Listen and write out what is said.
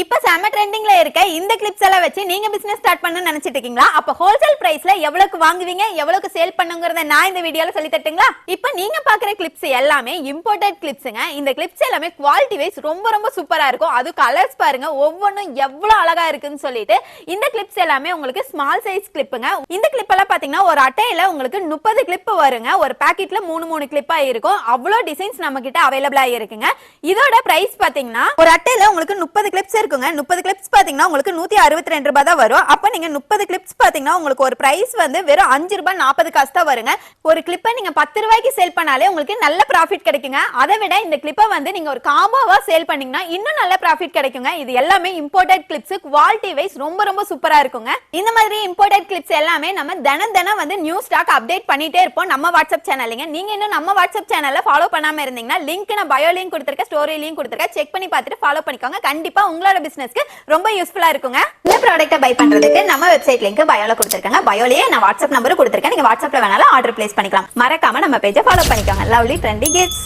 இப்ப செம ட்ரெண்டிங்ல இருக்க இந்த கிளிப்ஸ் எல்லாம் வச்சு நீங்க பிசினஸ் ஸ்டார்ட் பண்ணணும்னு நினைச்சிட்டு இருக்கீங்களா? அப்ப ஹோல்சேல் பிரைஸ்ல எவ்வளவுக்கு வாங்குவீங்க, எவ்வளவுக்கு சேல் பண்ணுங்கறத நான் இந்த வீடியோல சொல்லி தட்டுங்களா? இப்ப நீங்க பாக்குற கிளிப்ஸ் எல்லாமே இம்போர்ட்டட் கிளிப்ஸ்ங்க. இந்த கிளிப்ஸ் எல்லாமே குவாலிட்டி வைஸ் ரொம்ப ரொம்ப சூப்பரா இருக்கும். அது கலர்ஸ் பாருங்க, ஒவ்வொன்றும் எவ்வளவு அழகா இருக்குன்னு சொல்லிட்டு இந்த கிளிப்ஸ் எல்லாமே உங்களுக்கு ஸ்மால் சைஸ் கிளிப்புங்க. இந்த கிளிப் எல்லாம் பாத்தீங்கன்னா ஒரு அட்டையில உங்களுக்கு 30 கிளிப் வருங்க. ஒரு பாக்கெட்ல 3 கிளிப்பா இருக்கும். அவ்வளவு டிசைன்ஸ் நம்ம கிட்ட அவைலபிளா இருக்குங்க. இதோட பிரைஸ் பாத்தீங்கன்னா ஒரு அட்டையில உங்களுக்கு 30 கிளிப்ஸ் இருக்குங்க. 30 கிளிப்ஸ் பாத்தீங்கன்னா உங்களுக்கு 162 ரூபாய் தான் வரும். அப்ப நீங்க 30 கிளிப்ஸ் பாத்தீங்கன்னா உங்களுக்கு ஒரு பிரைஸ் வந்து வெறும் 5 ரூபாய் 40 காசு தான் வருங்க. ஒரு கிளிப்பை நீங்க 10 ரூபாய்க்கு சேல் பண்ணாலே உங்களுக்கு நல்ல ப்ராஃபிட் கிடைக்குங்க. அதை விட இந்த கிளிப்பை வந்து நீங்க ஒரு காம்போவா சேல் பண்ணீங்கன்னா இன்னும் நல்ல ப்ராஃபிட் கிடைக்குங்க. இது எல்லாமே இம்போர்ட்டட் கிளிப்ஸ், குவாலிட்டி வைஸ் ரொம்ப ரொம்ப சூப்பரா இருக்குங்க. இந்த மாதிரி இம்போர்ட்டட் கிளிப்ஸ் எல்லாமே நம்ம தினம் வந்து நியூ ஸ்டாக் அப்டேட் பண்ணிட்டே இருப்போம் நம்ம வாட்ஸ்அப் சேனல்ல. நீங்க இன்னும் நம்ம வாட்ஸ்அப் சேனல்ல ஃபாலோ பண்ணாம இருந்தீங்கன்னா லிங்க் நான் பயோ லிங்க் கொடுத்திருக்கேன், ஸ்டோரி லிங்க் கொடுத்திருக்கேன். செக் பண்ணி பார்த்துட்டு ஃபாலோ பண்ணிக்கோங்க. கண்டிப்பா உங்களோட பிசினஸ்க்கு ரொம்ப யூஸ்ஃபுல்லா இருக்குங்க. இந்த ப்ராடக்ட்டை பை பண்றதுக்கு நம்ம வெப்சைட் லிங்க் பயோல கொடுத்திருக்காங்க. பயோலயே நான் வாட்ஸ்அப் நம்பர் கொடுத்திருக்கேன். நீங்க வாட்ஸ்அப்ல வேணாலும் ஆர்டர் பிளேஸ் பண்ணிக்கலாம். மறக்காம நம்ம பேஜை ஃபாலோ பண்ணிக்கோங்க. Lovely trendy kids.